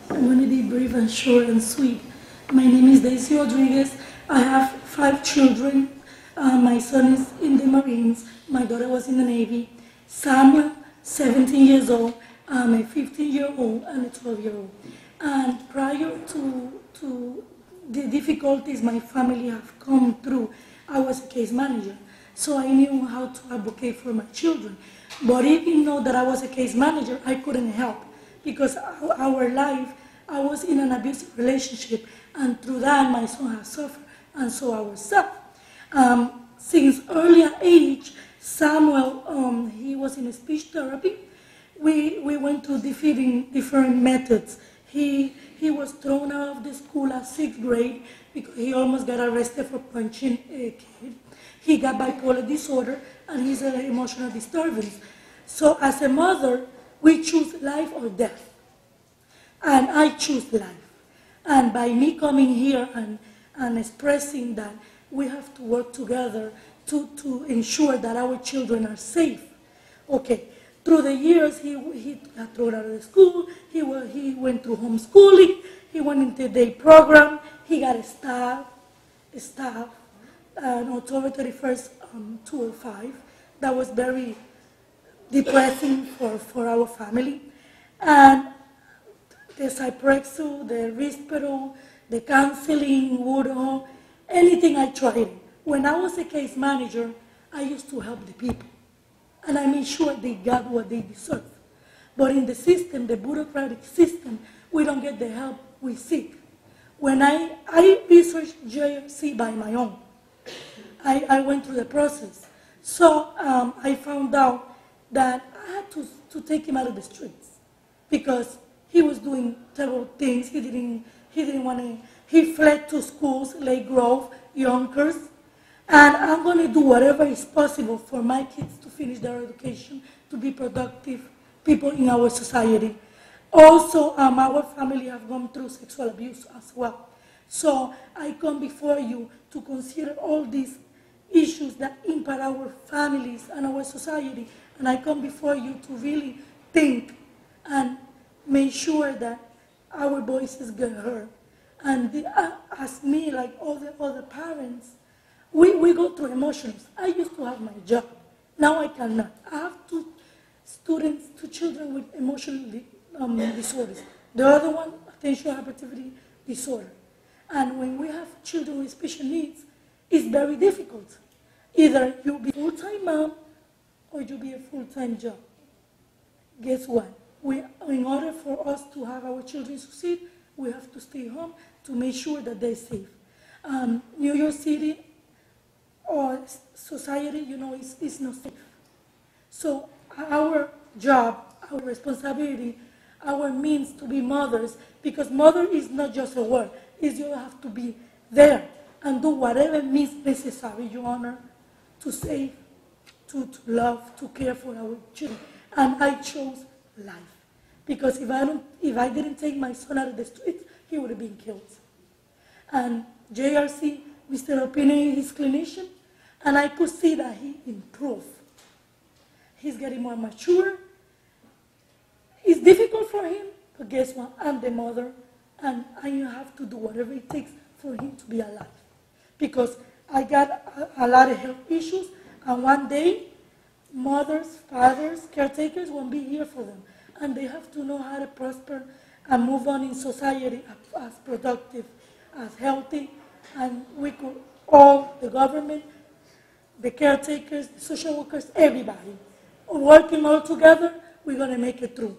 I'm going to be brief and short and sweet. My name is Daisy Rodriguez. I have 5 children. My son is in the Marines. My daughter was in the Navy. Samuel, 17 years old, a 15-year-old, and a 12-year-old. And prior to the difficulties my family have come through, I was a case manager. So I knew how to advocate for my children. But even though that I was a case manager, I couldn't help. Because our life, I was in an abusive relationship, and through that my son has suffered, and so ourselves. Since earlier age, Samuel, he was in speech therapy. We went through different methods. He was thrown out of the school at 6th grade because he almost got arrested for punching a kid. He got bipolar disorder, and he's an emotional disturbance. So as a mother, we choose life or death. And I choose life. And by me coming here and expressing that we have to work together to ensure that our children are safe. Okay, through the years, he got thrown out of the school. He went through homeschooling. He went into the day program. He got stabbed on October 31st, 2005. That was very depressing for our family. And the Cyprexu, the Risperdal, the counseling, Woodhull, anything I tried. When I was a case manager, I used to help the people. And I made sure they got what they deserve. But in the system, the bureaucratic system, we don't get the help we seek. When I researched JRC by my own, I went through the process. So I found out that I had to take him out of the streets because he was doing terrible things. He didn't want to. He fled to schools, Lake Grove, Yonkers, and I'm going to do whatever is possible for my kids to finish their education, to be productive people in our society. Also, our family have gone through sexual abuse as well. So I come before you to consider all these issues that impact our families and our society, and I come before you to really think and make sure that our voices get heard. And as me, like all the other parents, we go through emotions. I used to have my job. Now I cannot. I have 2 children with emotional disorders. The other one, attention hyperactivity disorder. And when we have children with special needs, it's very difficult. Either you be a full-time mom or you be a full-time job. Guess what? In order for us to have our children succeed, we have to stay home to make sure that they're safe. New York City or society, is not safe. So our job, our responsibility, our means to be mothers, because mother is not just a word, it's you have to be there and do whatever means necessary, Your Honor, to save, to love, to care for our children. And I chose life. Because if I didn't take my son out of the streets, he would have been killed. And JRC, Mr. Opine, is his clinician, and I could see that he improved. He's getting more mature. It's difficult for him, but guess what? I'm the mother, and I have to do whatever it takes for him to be alive. Because I got a lot of health issues, and one day, mothers, fathers, caretakers won't be here for them. And they have to know how to prosper and move on in society as productive, as healthy, and we could all, the government, the caretakers, the social workers, everybody, working all together, we're going to make it through.